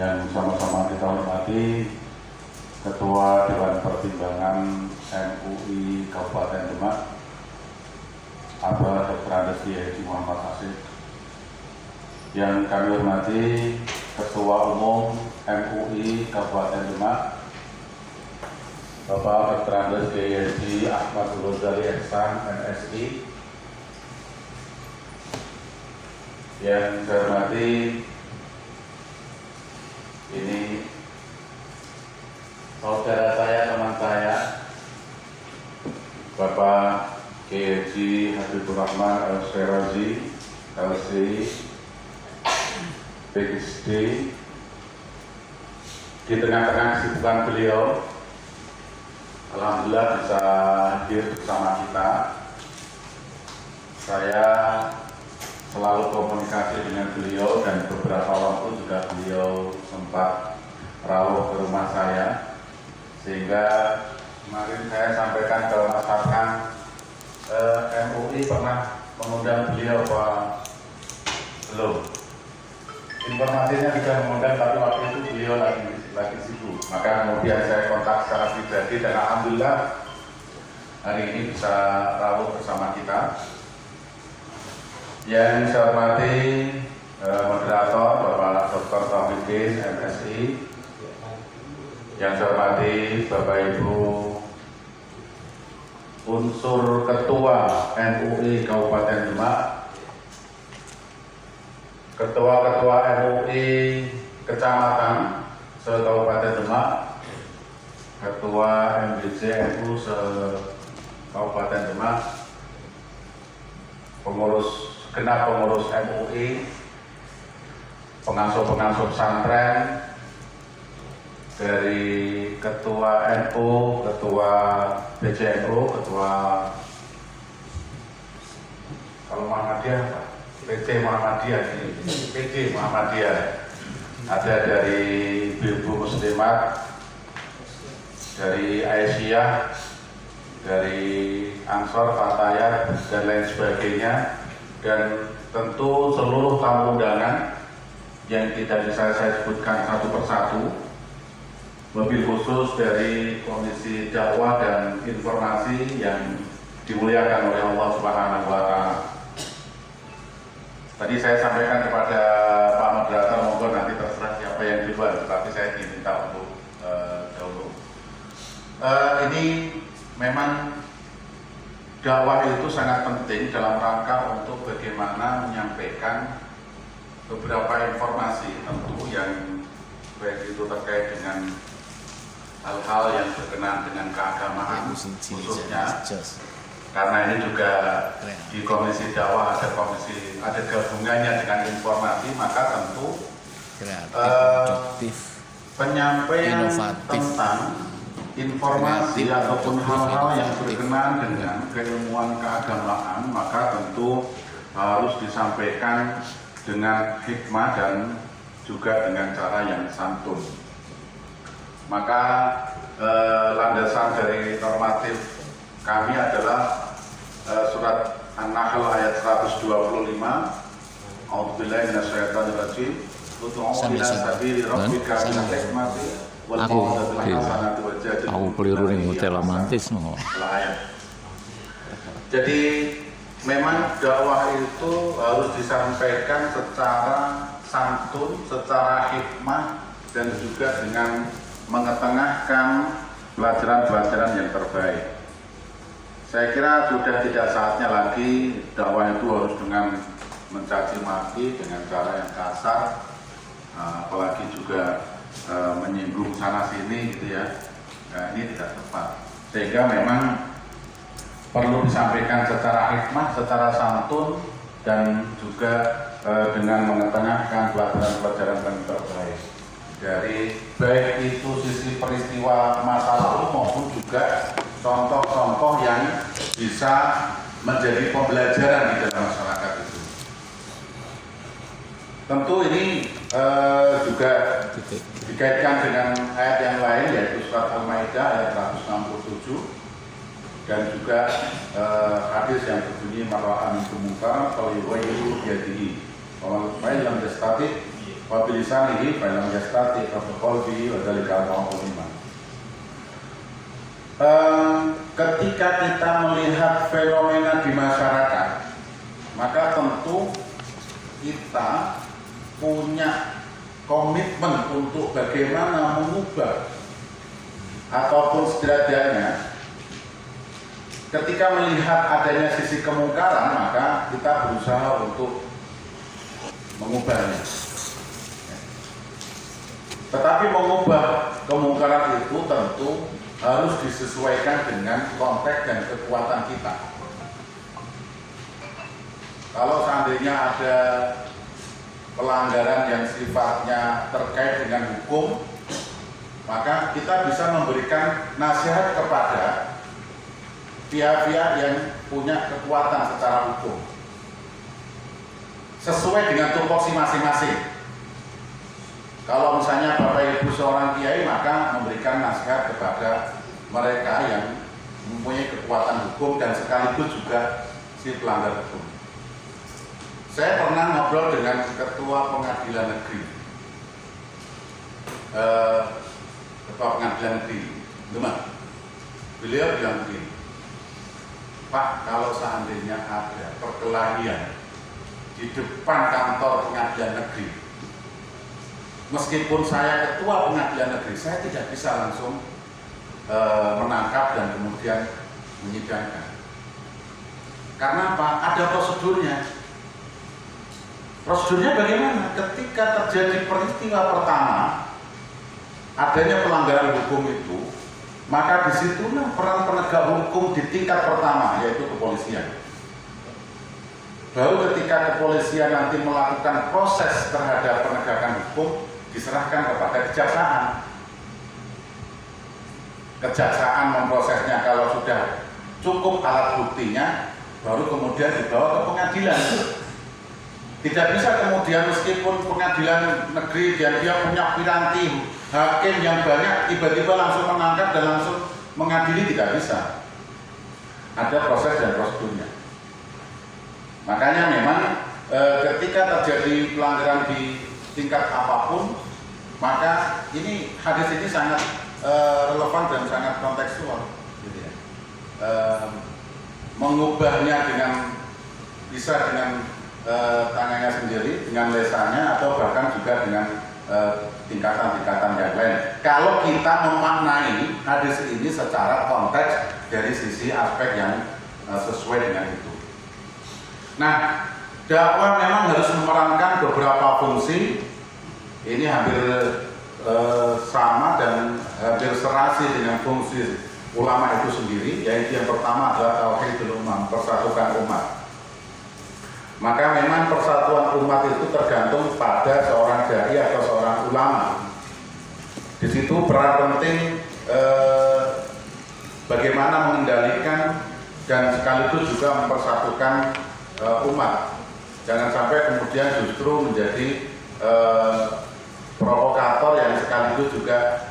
yang sama-sama kita hormati Ketua Dewan Pertimbangan MUI Kabupaten Demak, Abah Dr. Andes Kiai Haji Muhammad Asif, yang kami hormati Ketua Umum MUI Kabupaten Demak, Bapak Dr. Andes Kiai Haji Ahmad Ghazali Ihsan MSI, yang saya hormati ini saudara saya, teman saya, Bapak Kiai Haji Habibur Rahman Al-Syirazi, LC, PhD. Di tengah-tengah kesibukan beliau, alhamdulillah bisa hadir bersama kita. Saya selalu komunikasi dengan beliau dan beberapa waktu juga beliau sempat rawuh ke rumah saya, sehingga kemarin saya sampaikan ke masyarakat MUI pernah mengundang beliau Pak, belum. Informasinya bisa mengundang, tapi waktu itu beliau lagi sibuk. Maka kemudian saya kontak secara pribadi dan alhamdulillah hari ini bisa rawuh bersama kita. Yang saya hormati moderator Bapak Dr. Taufikin MSI, yang saya hormati Bapak Ibu unsur Ketua MUI Kabupaten Demak, Ketua-Ketua MUI Kecamatan se-Kabupaten Demak, Ketua MBC NU se-Kabupaten Demak, genap pengurus MUI, pengasuh-pengasuh pesantren, dari Ketua NU, Ketua BCNU, Ketua kalau Muhammadiyah, PC Muhammadiyah, ada dari Ibu Muslimat, dari Aisyah, dari Ansor, Fatayat, dan lain sebagainya, dan tentu seluruh tamu undangan yang tidak bisa saya sebutkan satu persatu, lebih khusus dari Komisi Dakwah dan Informasi yang dimuliakan oleh Allah Subhanahu wa Ta'ala. Tadi saya sampaikan kepada Pak Moderator, monggo nanti terserah siapa yang duluan, tetapi saya diminta untuk dahulu. Ini memang dakwah itu sangat penting dalam rangka untuk bagaimana menyampaikan beberapa informasi tentu yang baik itu terkait dengan hal-hal yang berkenaan dengan keagamaan khususnya, karena ini juga di Komisi Dakwah ada gabungannya dengan informasi, maka tentu penyampaian tentang informasi ataupun hal-hal yang berkenaan dengan keilmuan keagamaan maka tentu harus disampaikan dengan hikmah dan juga dengan cara yang santun. Maka landasan dari normatif kami adalah surat An-Nahl ayat 125. A'udzubillahi minasyaitonir rajim. Ud'u ila sabili rabbika bil hikmati wal mau'izatil hasanati wajadil. Aku keliru ning hotel romantis no. Jadi memang dakwah itu harus disampaikan secara santun, secara hikmah, dan juga dengan mengetengahkan pelajaran-pelajaran yang terbaik. Saya kira sudah tidak saatnya lagi dakwah itu harus dengan mencaci maki dengan cara yang kasar, apalagi juga menyinggung sana sini gitu ya. Nah, ini tidak tepat. Sehingga memang perlu disampaikan secara hikmah, secara santun, dan juga dengan mengetengahkan pelajaran-pelajaran yang terbaik. Dari baik itu sisi peristiwa masa lalu maupun juga contoh-contoh yang bisa menjadi pembelajaran di dalam masyarakat itu. Tentu ini juga dikaitkan dengan ayat yang lain, yaitu surat Al-Maidah ayat 167, dan juga hadis yang berbunyi marwa'an kumukar falyughayyiru biyadihi wa man lam yastati wabilisanihi falam yastati qalbi wa dzalika al-qaul iman. Ketika kita melihat fenomena di masyarakat, maka tentu kita punya komitmen untuk bagaimana mengubah ataupun setidaknya ketika melihat adanya sisi kemungkaran, maka kita berusaha untuk mengubahnya. Tetapi mengubah kemungkaran itu tentu harus disesuaikan dengan konteks dan kekuatan kita. Kalau seandainya ada pelanggaran yang sifatnya terkait dengan hukum, maka kita bisa memberikan nasihat kepada pihak-pihak yang punya kekuatan secara hukum sesuai dengan tupoksi masing-masing. Kalau misalnya Bapak Ibu seorang kiai, maka memberikan nasihat kepada mereka yang mempunyai kekuatan hukum dan sekaligus juga si pelanggar hukum. Saya pernah ngobrol dengan Ketua Pengadilan Negeri, Ketua Pengadilan Negeri Demak. Beliau bilang begini, Pak, kalau seandainya ada perkelahian di depan kantor pengadilan negeri, meskipun saya ketua pengadilan negeri, saya tidak bisa langsung menangkap dan kemudian menyidangkan. Karena apa? Ada prosedurnya. Prosedurnya bagaimana? Ketika terjadi peristiwa pertama, adanya pelanggaran hukum itu, maka disitulah peran penegak hukum di tingkat pertama, yaitu kepolisian. Baru ketika kepolisian nanti melakukan proses terhadap penegakan hukum, diserahkan kepada kejaksaan. Kejaksaan memprosesnya, kalau sudah cukup alat buktinya, baru kemudian dibawa ke pengadilan. Tidak bisa kemudian meskipun pengadilan negeri dan dia punya piranti hakim yang banyak, tiba-tiba langsung menangkap dan langsung mengadili, tidak bisa. Ada proses dan prosedurnya. Makanya memang ketika terjadi pelanggaran di tingkat apapun, maka ini hadis ini sangat relevan dan sangat kontekstual, gitu ya. Mengubahnya bisa dengan tangannya sendiri, dengan lesannya, atau bahkan juga dengan tingkatan-tingkatan yang lain. Kalau kita memaknai hadis ini secara konteks dari sisi aspek yang sesuai dengan itu. Nah, dakwah memang harus memerankan beberapa fungsi. Ini hampir sama dan hampir serasi dengan fungsi ulama itu sendiri, yaitu yang pertama adalah tauhidul ummah, persatukan umat. Maka memang persatuan umat itu tergantung pada seorang dai atau seorang ulama. Di situ peran penting bagaimana mengendalikan dan sekaligus juga mempersatukan umat. Jangan sampai kemudian justru menjadi provokator yang sekaligus juga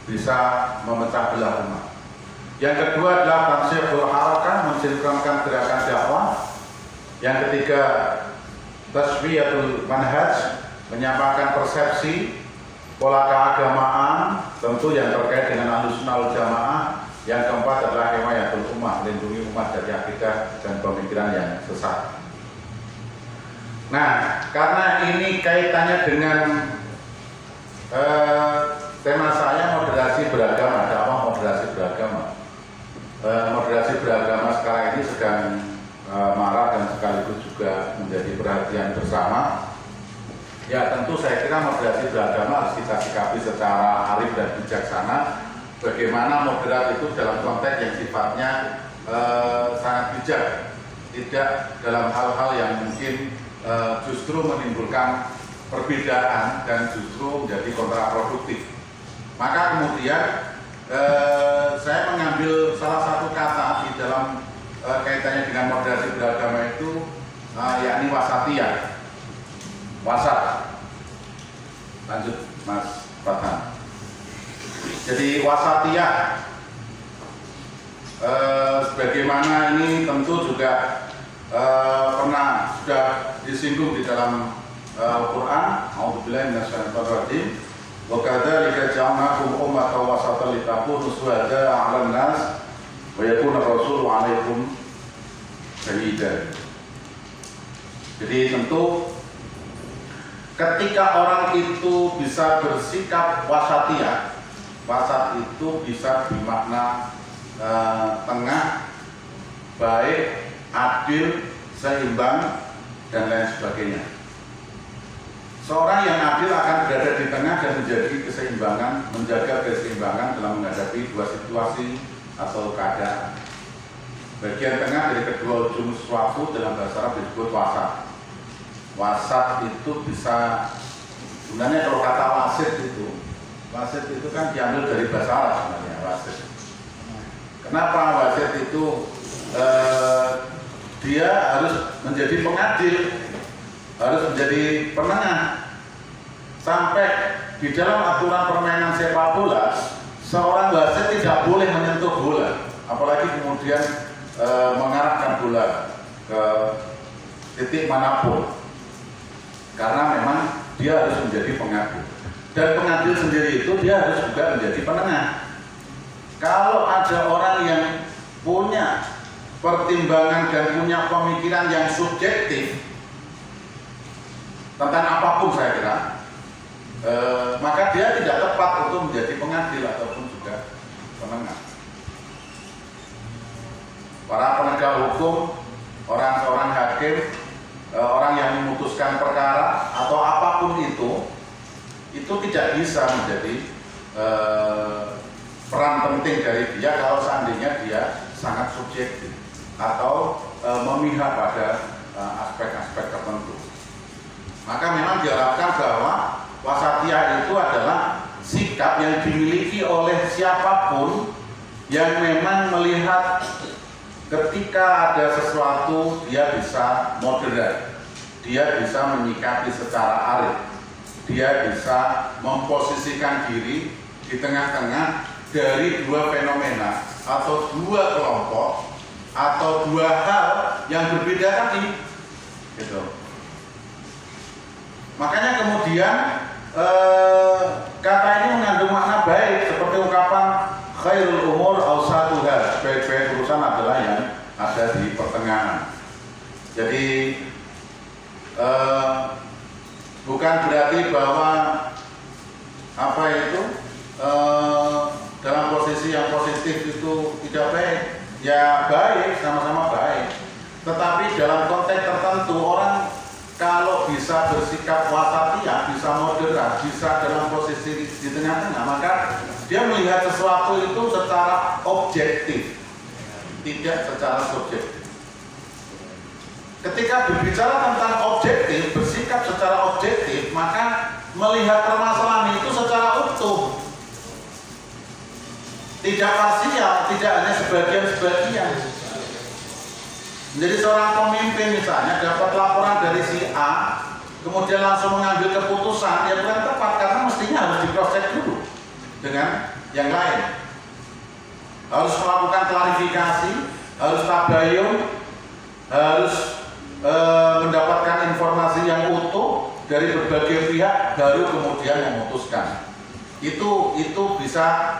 bisa memecah belah umat. Yang kedua adalah tansyirul harakah, mensinkronkan gerakan dakwah. Yang ketiga, tasfiyatul manhaj, menyampaikan persepsi pola keagamaan, tentu yang terkait dengan Ahlussunnah wal Jamaah. Yang keempat adalah himayatul ummah, melindungi umat dari akidah dan pemikiran yang sesat. Nah, karena ini kaitannya dengan tema saya moderasi beragama, dakwah moderasi beragama. Moderasi beragama sekarang ini sedang marak dan sekaligus juga menjadi perhatian bersama. Ya, tentu saya kira moderasi beragama harus kita sikapi secara arif dan bijaksana. Bagaimana moderat itu dalam konteks yang sifatnya sangat bijak, tidak dalam hal-hal yang mungkin justru menimbulkan perbedaan dan justru menjadi kontraproduktif. Maka kemudian saya mengambil salah satu kata di dalam kaitannya dengan moderasi beragama itu, yakni wasatiyah, wasat. Lanjut Mas Fathan. Jadi wasatiyah, sebagaimana ini tentu juga pernah sudah disinggung di dalam Al-Quran. A'udzubillahi minasyaitonir rajim. Wa kadzalika ja'alnakum ummatan wasatan litakunu syuhada'a 'alan nas wa yakuna rasulu 'alaikum shahidan. Jadi tentu ketika orang itu bisa bersikap wasatiyah, wasat itu bisa bermakna tengah, baik, adil, seimbang, dan lain sebagainya. Seorang yang adil akan berada di tengah dan menjaga keseimbangan dalam menghadapi dua situasi atau keadaan. Bagian tengah dari kedua ujung sesuatu dalam bahasa Arab disebut wasat. Wasat itu bisa, sebenarnya kalau kata wasit itu kan diambil dari bahasa Arab sebenarnya, wasit. Kenapa wasit itu dia harus menjadi pengadil, harus menjadi penengah. Sampai di dalam aturan permainan sepak bola, seorang wasit tidak boleh menyentuh bola, apalagi kemudian mengarahkan bola ke titik manapun, karena memang dia harus menjadi pengadil. Dan pengadil sendiri itu dia harus juga menjadi penengah. Kalau ada orang yang punya pertimbangan dan punya pemikiran yang subjektif tentang apapun, saya kira maka dia tidak tepat untuk menjadi pengadil ataupun juga penengah. Para penegak hukum, seorang hakim, orang yang memutuskan perkara atau apapun itu tidak bisa menjadi peran penting dari dia kalau seandainya dia sangat subjektif atau memihak pada aspek-aspek tertentu. Maka memang diharapkan bahwa wasatiyah itu adalah sikap yang dimiliki oleh siapapun yang memang melihat ketika ada sesuatu dia bisa moderat, dia bisa menyikapi secara arif, dia bisa memposisikan diri di tengah-tengah dari dua fenomena atau dua kelompok atau dua hal yang berbeda tadi, gitu. Makanya kemudian kata ini mengandung makna baik, seperti ungkapan khairul umur awsatuha, sebaik-baik urusan adalah yang ada di pertengahan. Jadi bukan berarti bahwa dalam posisi yang positif itu tidak baik. Ya baik, sama-sama baik. Tetapi dalam konteks tertentu orang kalau bisa bersikap wasatiyah, bisa moderat, bisa dalam posisi di tengah-tengah, maka dia melihat sesuatu itu secara objektif, tidak secara subjektif. Ketika berbicara tentang objektif, bersikap secara objektif, maka melihat permasalahan itu secara utuh, tidak parsial, tidak hanya sebagian-sebagian. Jadi seorang pemimpin misalnya dapat laporan dari si A, kemudian langsung mengambil keputusan, ya bukan tepat, karena mestinya harus diproses dulu dengan yang lain. Harus melakukan klarifikasi, harus tabayun, harus mendapatkan informasi yang utuh dari berbagai pihak, baru kemudian memutuskan. Itu bisa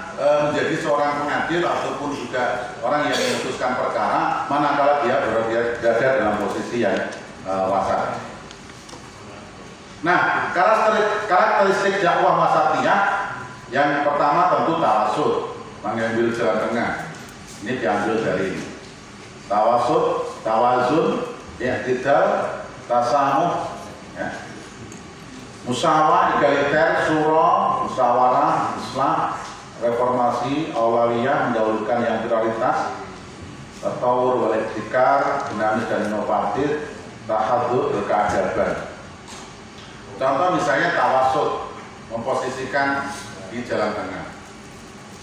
menjadi seorang pengadil ataupun juga orang yang memutuskan perkara, manakala dia berada dalam posisi yang wasat. Nah, karakteristik dakwah wasatiyah yang pertama tentu tawasud, mengambil jalan tengah. Ini diambil dari ini. Tawasud, tawazun, i'tidal, tasamuh, ya. Musyawarah, egaliter, surah, musyawarah, islah, reformasi, awaliyah, mendahulukan yang prioritas, tatawur, walidikar, dinamis dan inovatif, tahadud, keadaban. Contoh misalnya tawasud, memposisikan di jalan tengah.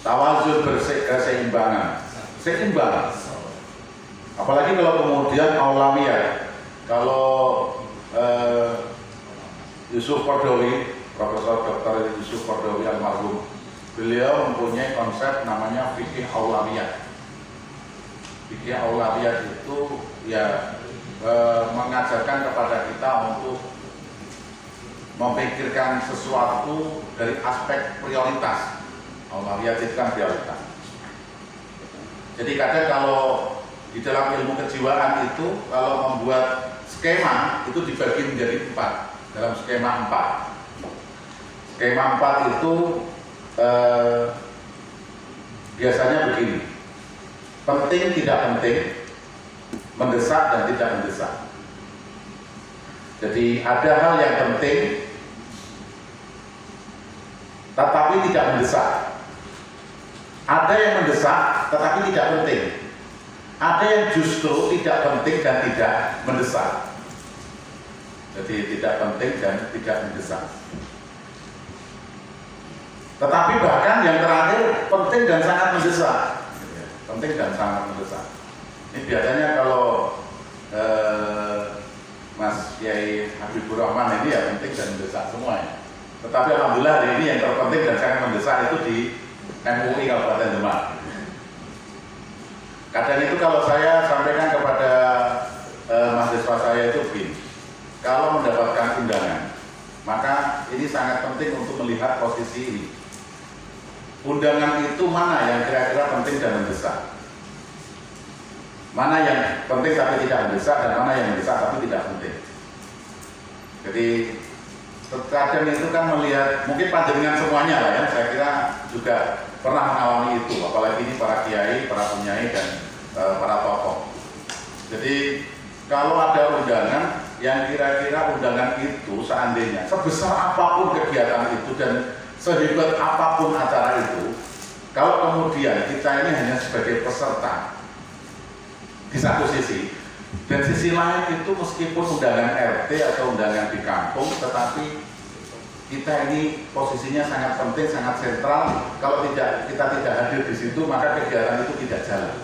Tawazun, keseimbangan, seimbang. Apalagi kalau kemudian awaliyah, kalau Yusuf Qaradawi, Profesor Dr. Yusuf Qaradawi almarhum, beliau mempunyai konsep namanya fikih aulawiyah. Fikih aulawiyah itu ya mengajarkan kepada kita untuk memikirkan sesuatu dari aspek prioritas. Allah jadikan prioritas. Jadi kadang kalau di dalam ilmu kejiwaan itu kalau membuat skema itu dibagi menjadi 4 dalam skema 4. Skema 4 itu biasanya begini, penting tidak penting, mendesak dan tidak mendesak. Jadi ada hal yang penting tetapi tidak mendesak, ada yang mendesak tetapi tidak penting, ada yang justru tidak penting dan tidak mendesak. Jadi tidak penting dan tidak mendesak. Tetapi bahkan yang terakhir penting dan sangat mendesak. Penting dan sangat mendesak. Ini biasanya kalau Mas Kiai Habibur Rahman ini ya penting dan mendesak semuanya. Tetapi alhamdulillah hari ini yang terpenting dan sangat mendesak itu di MUI Kabupaten Demak. Kadang itu kalau saya sampaikan kepada mahasiswa saya itu begini, kalau mendapatkan undangan, maka ini sangat penting untuk melihat posisi ini. Undangan itu mana yang kira-kira penting dan mendesak, mana yang penting tapi tidak mendesak, dan mana yang mendesak tapi tidak penting. Jadi kadang itu kan melihat, mungkin panjenengan semuanya lah ya, saya kira juga pernah mengalami itu, apalagi ini para kiai, para penyai dan para tokoh. Jadi kalau ada undangan yang kira-kira undangan itu seandainya sebesar apapun kegiatan itu dan sehebat apapun acara itu, kalau kemudian kita ini hanya sebagai peserta di satu sisi, dan sisi lain itu meskipun undangan RT atau undangan di kampung, tetapi kita ini posisinya sangat penting, sangat sentral. Kalau kita tidak hadir di situ, maka kegiatan itu tidak jalan.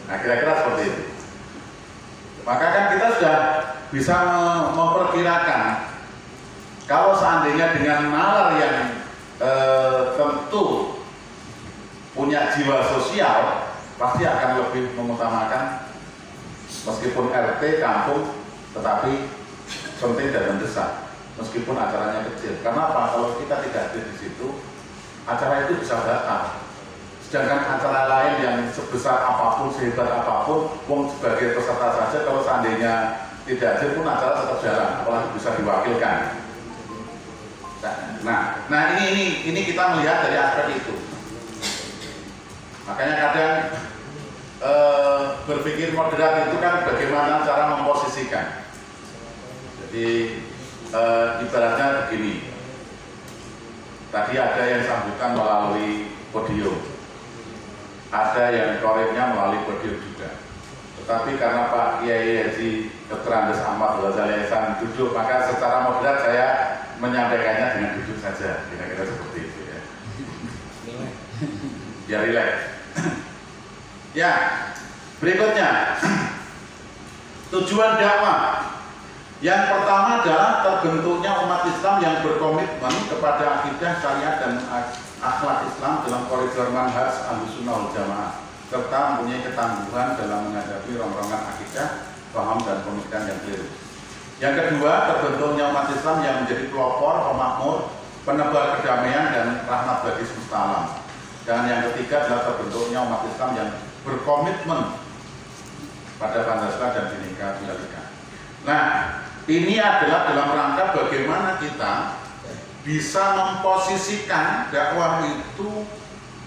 Nah, kira-kira seperti itu. Maka kan kita sudah bisa memperkirakan kalau seandainya dengan nalar yang tentu punya jiwa sosial, pasti akan lebih mengutamakan meskipun RT kampung, tetapi penting dan mendesak meskipun acaranya kecil. Karena apa? Kalau kita tidak hadir di situ, acara itu bisa batal. Sedangkan acara lain yang sebesar apapun, sehebat apapun, sebagai peserta saja, kalau seandainya tidak hadir pun acara tetap jalan, apalagi bisa diwakilkan. Nah ini kita melihat dari aspek itu. Makanya kadang berpikir moderat itu kan bagaimana cara memposisikan. Jadi ibaratnya begini, tadi ada yang sambutan melalui podium, ada yang korepnya melalui podium juga. Tetapi karena Pak Kiai Haji Dr. Andes Ahmad Ghazali Ihsan duduk, maka secara moderat saya menyampaikannya dengan duduk saja, kira-kira seperti itu ya. Biar rileks. Ya, berikutnya tujuan dakwah. Yang pertama adalah terbentuknya umat Islam yang berkomitmen kepada akidah, syariat dan akhlak Islam dalam koridor manhaj Ahlussunnah wal Jamaah, serta mempunyai ketangguhan dalam menghadapi rongrongan akidah, paham dan pemikiran yang keliru. Yang kedua, terbentuknya umat Islam yang menjadi pelopor, pemakmur, penebar kedamaian dan rahmat bagi semesta alam. Dan yang ketiga adalah terbentuknya umat Islam yang berkomitmen pada Pancasila dan Bhinneka Tunggal Ika. Nah, ini adalah dalam rangka bagaimana kita bisa memposisikan dakwah itu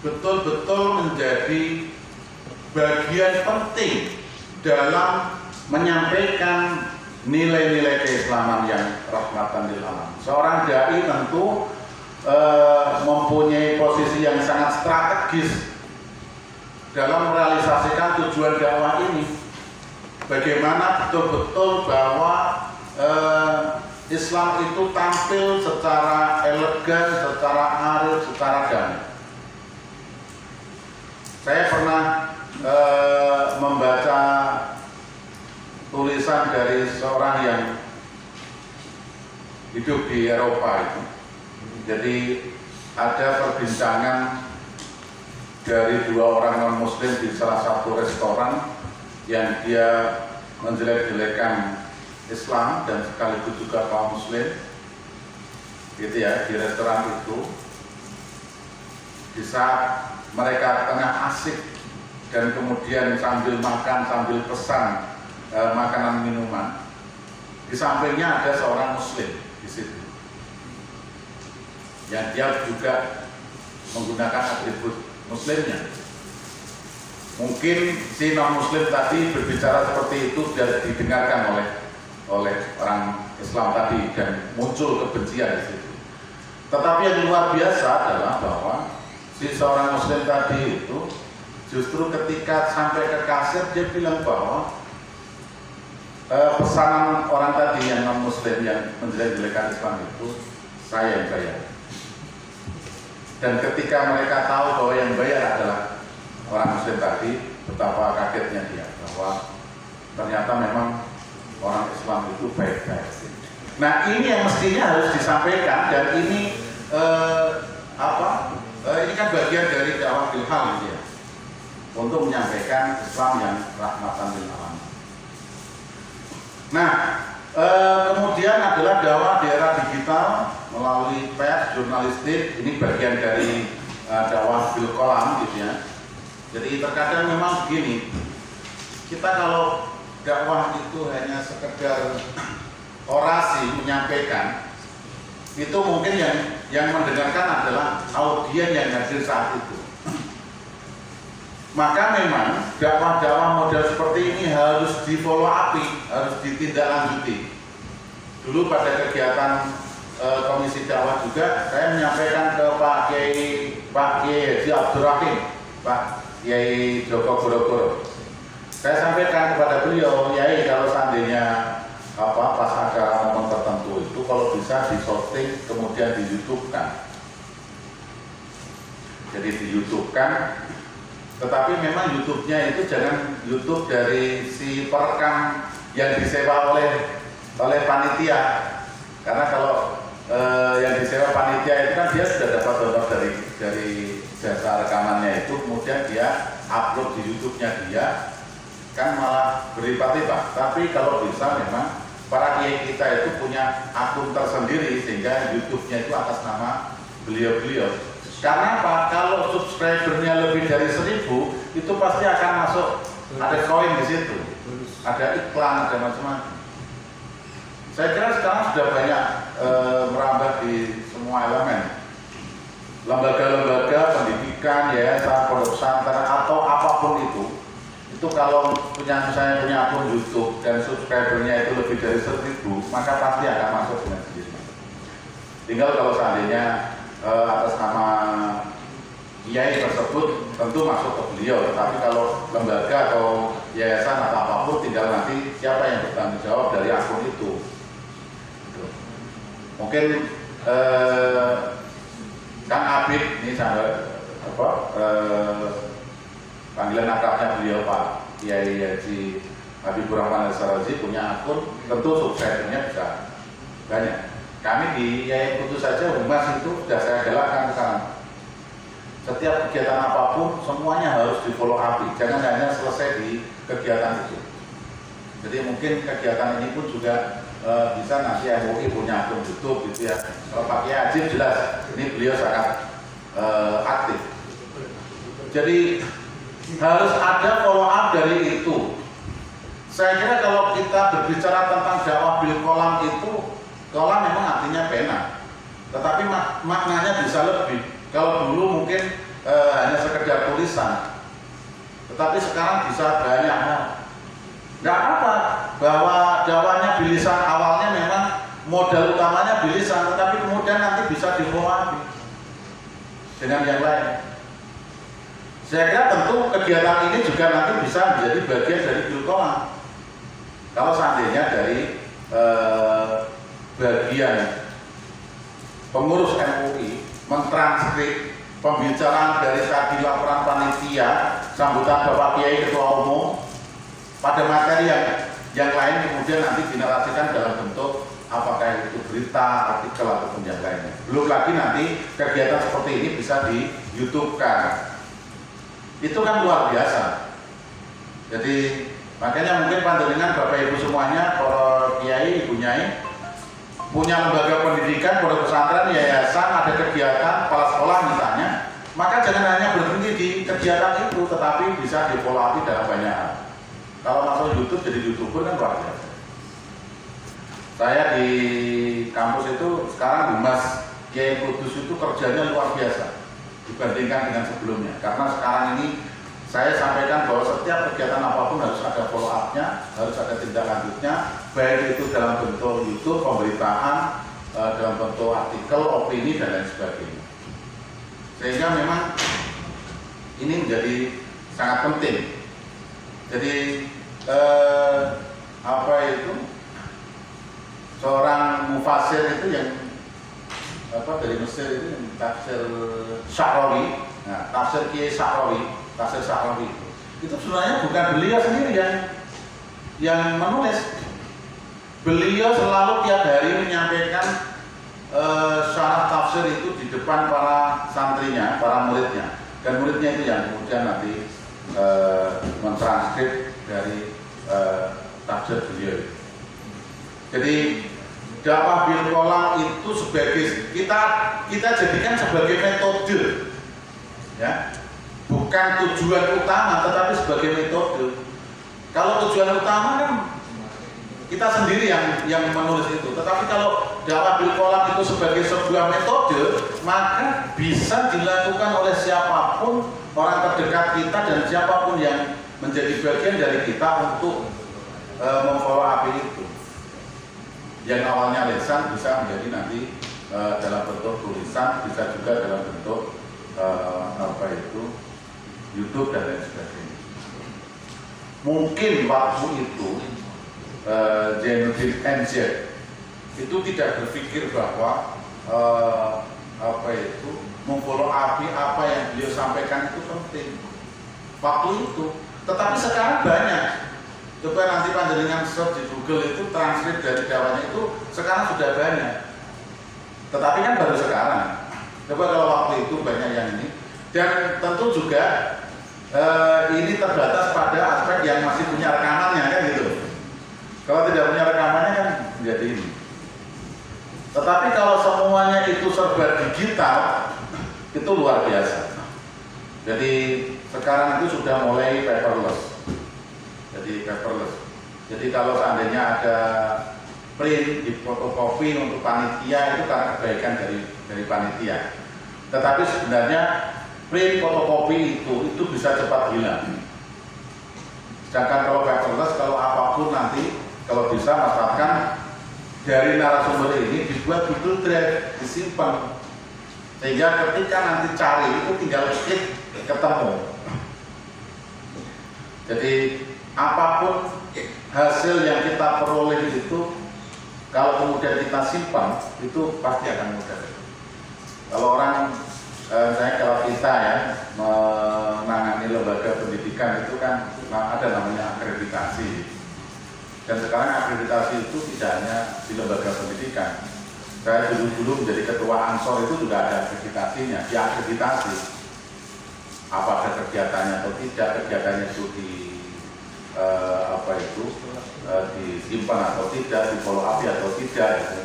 betul-betul menjadi bagian penting dalam menyampaikan nilai-nilai keislaman yang rahmatan lil alamin. Seorang dai tentu mempunyai posisi yang sangat strategis dalam merealisasikan tujuan dakwah ini. Bagaimana betul-betul bahwa Islam itu tampil secara elegan, secara arif, secara damai. Saya pernah membaca tulisan dari seorang yang hidup di Eropa itu. Jadi ada perbincangan dari dua orang non-muslim di salah satu restoran yang dia menjelek-jelekan Islam dan sekaligus juga kaum muslim. gitu ya, di restoran itu, di saat mereka tengah asik dan kemudian sambil makan, sambil pesan makanan minuman, di sampingnya ada seorang muslim di situ yang dia juga menggunakan atribut muslimnya. Mungkin si non muslim tadi berbicara seperti itu dan didengarkan oleh orang Islam tadi dan muncul kebencian di situ. Tetapi yang luar biasa adalah bahwa si seorang muslim tadi itu justru ketika sampai ke kasir dia bilang bahwa pesanan orang tadi yang non muslim yang menjelek-jelekan Islam itu saya yang bayar. Dan ketika mereka tahu bahwa yang bayar adalah orang muslim tadi, betapa kagetnya dia bahwa ternyata memang orang Islam itu baik-baik. Nah, ini yang mestinya harus disampaikan dan ini ini kan bagian dari dakwah bil hal gitu ya, untuk menyampaikan Islam yang rahmatan lil alamin. Nah, kemudian adalah dakwah di era digital melalui pers, jurnalistik. Ini bagian dari dakwah bil qalam gitu ya. Jadi terkadang memang begini, kita kalau dakwah itu hanya sekedar orasi menyampaikan, itu mungkin yang mendengarkan adalah audien yang hadir saat itu. Maka memang dakwah-dakwah model seperti ini harus di follow up, harus ditindaklanjuti. Dulu pada kegiatan Komisi Dakwah juga saya menyampaikan ke Pak Kiai Haji Abdul Rahim, Pak Kiai Joko Gorogoro. Saya sampaikan kepada beliau, Yai, kalau seandainya pas acara momen tertentu itu kalau bisa disorting kemudian di YouTube-kan. Jadi di YouTube-kan, tetapi memang YouTube-nya itu jangan YouTube dari si perekam yang disewa oleh panitia. Karena kalau yang disewa panitia itu kan dia sudah dapat donor dari jasa rekamannya itu, kemudian dia upload di YouTube-nya dia, kan malah berlipat-lipat. Tapi kalau bisa memang para kiai kita itu punya akun tersendiri sehingga YouTube-nya itu atas nama beliau-beliau. Karena apa? Kalau subscribernya lebih dari 1000 itu pasti akan masuk, ada koin di situ, ada iklan, ada macam-macam. Saya kira sekarang sudah banyak merambah di semua elemen. Lembaga-lembaga pendidikan, yayasan, pondok pesantren atau apapun itu kalau misalnya punya akun YouTube dan subscribernya itu lebih dari 1000, maka pasti akan masuk dengan sendiri. Tinggal kalau seandainya atas nama kiai tersebut tentu masuk ke beliau, tapi kalau lembaga atau yayasan atau apapun tinggal nanti siapa yang bertanggung jawab dari akun itu. Mungkin Kang Abid ini panggilan akrabnya beliau Pak Kiai Haji Habibur Rahman Al-Sarazi punya akun, tentu subscribernya bisa banyak. Kami di Yayasan Putus saja Humas itu sudah saya galakkan sekarang. Setiap kegiatan apapun semuanya harus di follow up, jangan hanya selesai di kegiatan itu. Jadi mungkin kegiatan ini pun juga bisa nanti MUI punya akun YouTube gitu ya. Kalau Pak Kiai Haji jelas ini beliau sangat aktif. Jadi harus ada follow up dari itu. Saya kira kalau kita berbicara tentang dakwah bil qalam itu, qalam memang artinya pena, tetapi maknanya bisa lebih. Kalau dulu mungkin hanya sekedar tulisan, tetapi sekarang bisa banyak hal. Nggak apa bahwa dakwahnya bilisan awalnya memang modal utamanya bilisan, tetapi kemudian nanti bisa difollow dengan yang lain. Saya kira tentu kegiatan ini juga nanti bisa menjadi bagian dari bil qalam. Kalau seandainya dari bagian pengurus MUI mentranskrip pembicaraan dari tadi laporan panitia sambutan Bapak Kiai Ketua Umum pada materi yang lain kemudian nanti dinarasikan dalam bentuk apakah itu berita, artikel ataupun yang lainnya. Belum lagi nanti kegiatan seperti ini bisa di YouTube-kan. Itu kan luar biasa. Jadi makanya mungkin panjenengan Bapak Ibu semuanya, para kiai, ibu nyai, punya lembaga pendidikan, pondok pesantren, yayasan, ada kegiatan, kepala sekolah misalnya, maka jangan hanya berhenti di kegiatan itu, tetapi bisa di-follow up dalam banyak hal. Kalau masuk YouTube jadi YouTuber kan luar biasa. Saya di kampus itu sekarang Humas Kiai Kudus itu kerjanya luar biasa dibandingkan dengan sebelumnya. Karena sekarang ini saya sampaikan bahwa setiap kegiatan apapun harus ada follow up-nya, harus ada tindak lanjutnya, baik itu dalam bentuk YouTube, pemberitaan, dalam bentuk artikel, opini, dan lain sebagainya. Sehingga memang ini menjadi sangat penting. Jadi apa itu seorang mufasir itu yang dari Mesir itu yang tafsir Sya'rawi, nah, tafsir Kiai Sya'rawi, tafsir Sya'rawi itu sebenarnya bukan beliau sendiri yang menulis. Beliau selalu tiap hari menyampaikan syarah tafsir itu di depan para santrinya, para muridnya, dan muridnya itu yang kemudian nanti mentranskrip dari tafsir beliau. Jadi dakwah bil qalam itu sebagai kita jadikan sebagai metode, ya, bukan tujuan utama, tetapi sebagai metode. Kalau tujuan utama kan kita sendiri yang menulis itu, tetapi kalau dakwah bil qalam itu sebagai sebuah metode, maka bisa dilakukan oleh siapapun, orang terdekat kita dan siapapun yang menjadi bagian dari kita untuk memfollow up itu. Yang awalnya lisan bisa menjadi nanti dalam bentuk tulisan, bisa juga dalam bentuk YouTube dan lain sebagainya. Mungkin waktu itu Zainuddin NZ itu tidak berpikir bahwa memfollow up apa yang beliau sampaikan itu penting waktu itu. Tetapi sekarang banyak. Coba nanti panjenengan search di Google itu transkrip dari dakwahnya itu sekarang sudah banyak. Tetapi kan baru sekarang. Coba kalau waktu itu banyak yang ini. Dan tentu juga ini terbatas pada aspek yang masih punya rekamannya kan gitu. Kalau tidak punya rekamannya kan menjadi ini. Tetapi kalau semuanya itu serba digital, itu luar biasa. Jadi sekarang itu sudah mulai paperless. Jadi paperless. Jadi kalau seandainya ada print di fotokopi untuk panitia itu karena kebaikan dari panitia. Tetapi sebenarnya print fotokopi itu bisa cepat hilang. Sedangkan kalau paperless, kalau apapun nanti kalau bisa manfaatkan dari narasumber ini dibuat Google Drive, disimpan. Sehingga ketika nanti cari itu tinggal klik ketemu. Jadi apapun hasil yang kita peroleh itu kalau kemudian kita simpan itu pasti akan mudah. Kalau orang kalau kita ya menangani lembaga pendidikan itu kan ada namanya akreditasi. Dan sekarang akreditasi itu tidak hanya di lembaga pendidikan. Saya dulu menjadi ketua Ansor itu juga ada akreditasinya, diakreditasi. Apakah kegiatannya atau tidak, kegiatannya itu disimpan atau tidak, di follow up atau tidak. Gitu.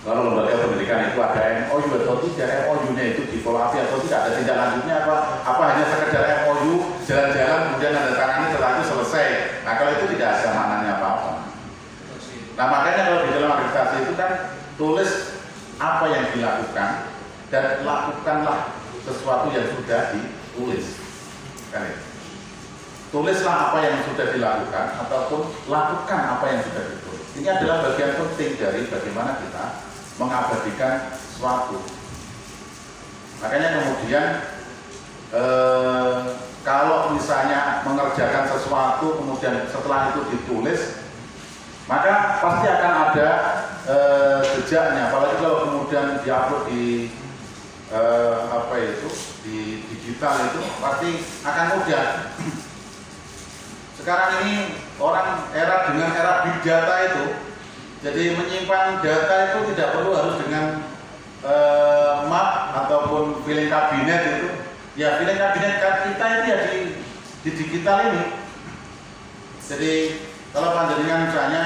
Kalau lembaga pendidikan itu ada MOU atau tidak, MOU-nya itu di follow up atau tidak, ada tindak lanjutnya apa hanya sekedar MOU, jalan-jalan kemudian ada tangani setelah itu selesai. Nah kalau itu tidak ada maknanya apa-apa. Nah makanya kalau di dalam akreditasi itu kan tulis apa yang dilakukan dan lakukanlah sesuatu yang sudah ditulis. Kan itu. Tulislah apa yang sudah dilakukan ataupun lakukan apa yang sudah ditulis. Ini adalah bagian penting dari bagaimana kita mengabadikan sesuatu. Makanya kemudian kalau misalnya mengerjakan sesuatu kemudian setelah itu ditulis, maka pasti akan ada jejaknya. Apalagi kalau kemudian diupload di di digital itu pasti akan mudah. Sekarang ini orang dengan era big data itu, jadi menyimpan data itu tidak perlu harus dengan map ataupun filing kabinet itu. Ya filing kabinet kita itu ya di digital ini. Jadi Kalau panjenengan misalnya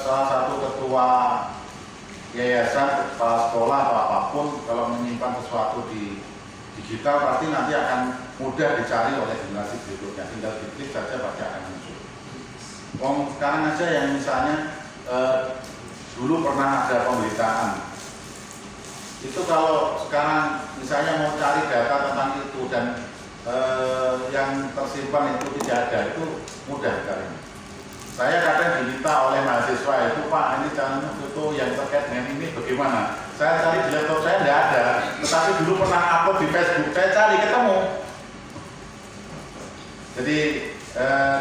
salah satu ketua yayasan, kepala sekolah atau apapun, kalau menyimpan sesuatu di digital pasti nanti akan mudah dicari oleh generasi berikutnya. Tinggal diklik saja pasti akan muncul. Sekarang aja yang misalnya dulu pernah ada pemberitaan. Itu kalau sekarang misalnya mau cari data tentang itu dan yang tersimpan itu tidak ada, itu mudah sekali. Saya kadang diminta oleh mahasiswa itu, Pak, ini jangan foto yang terkait dengan ini bagaimana? Saya cari di laptop saya tidak ada, tetapi dulu pernah upload di Facebook, saya cari ketemu. Jadi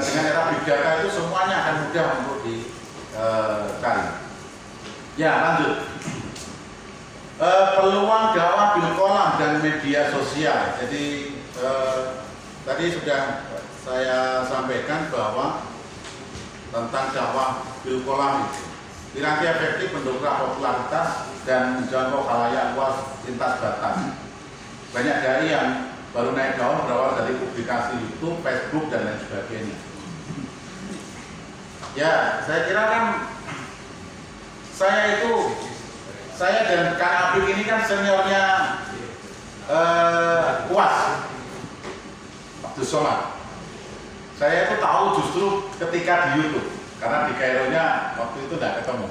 dengan era big data itu semuanya akan mudah untuk dicari. Ya, lanjut. Peluang dakwah bil kolam dan media sosial. Jadi tadi sudah saya sampaikan bahwa tentang dakwah bil kolam itu piranti efektif mendongkrak popularitas dan menjangkau khalayak luas lintas batas. Banyak dari yang baru naik daun berawal dari publikasi YouTube, Facebook dan lain sebagainya. Ya, saya kira kan saya dan Kang Abid ini kan seniornya UAS waktu sholat. Saya itu tahu justru ketika di YouTube, karena di Kaironya waktu itu tidak ketemu.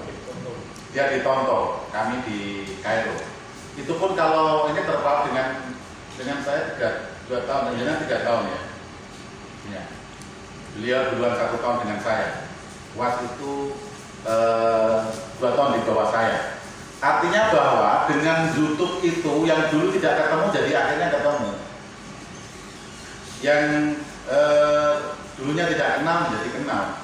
Dia di Tonto, kami di Kairo. Itu pun kalau ini terpaut dengan saya 2 tahun, dan 3 tahun ya. Ya. Beliau duluan 1 tahun dengan saya. UAS itu 2 tahun di bawah saya. Artinya bahwa dengan YouTube itu yang dulu tidak ketemu jadi akhirnya ketemu. Yang dulunya tidak kenal menjadi kenal.